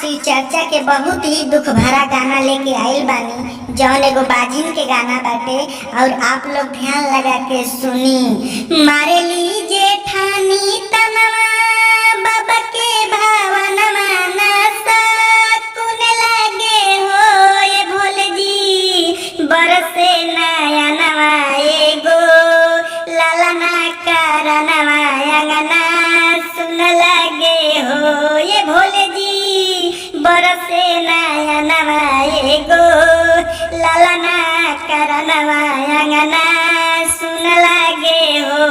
शिव चर्चा के बहुत ही दुख भरा गाना लेके आइल बानी, जौन एगो बाजिन के गाना बाटे और आप लोग ध्यान लगा के सुनी। मारे ली जेठानी तनवा बाबा के भावनवा नासा कुने लागे हो ये भोले जी, बरसे नया नवा एगो लालना करनवा अंगना सुन लागे हो ये भोले जी, बरसे नया नवा एगो लालना करनवा अंगना सुन लागे हो।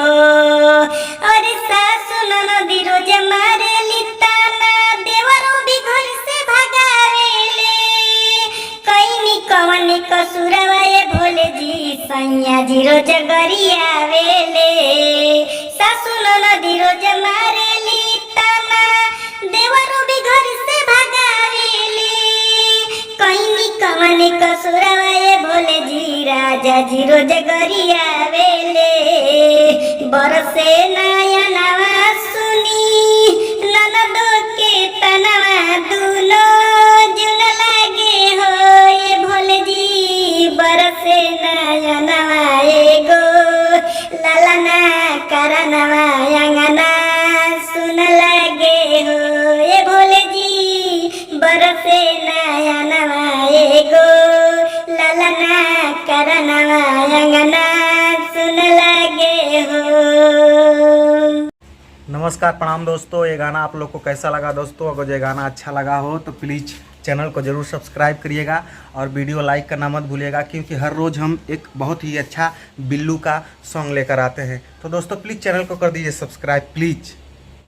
और सासु ननदी रोज मारे लिताना, देवरो भी घर से भगावेले, कईनी कवनी कसुरवा ये भोले जी, सैया जी रोज गरियावेले। सासु ननदी रोज मारे लिताना, देवरो भी घर से भगावेले, कईनी कवनी कसुरवा ये भोले जी, राजा जी रोज गरियावेले। बरसे नया नवा सुनी ननदो के तनवा दुनो जुन लागे हो ये भोले जी, बरसे नया नवा एगो लालना करनवा अंगना सुन लागे हो ये भोले जी, बरसे नया नवा एगो लालना करनवा अंगना सुन लागे हो। नमस्कार, प्रणाम दोस्तों। ये गाना आप लोग को कैसा लगा दोस्तों? अगर ये गाना अच्छा लगा हो तो प्लीज़ चैनल को ज़रूर सब्सक्राइब करिएगा और वीडियो लाइक करना मत भूलिएगा, क्योंकि हर रोज़ हम एक बहुत ही अच्छा बिल्लू का सॉन्ग लेकर आते हैं। तो दोस्तों प्लीज़ चैनल को कर दीजिए सब्सक्राइब प्लीज़।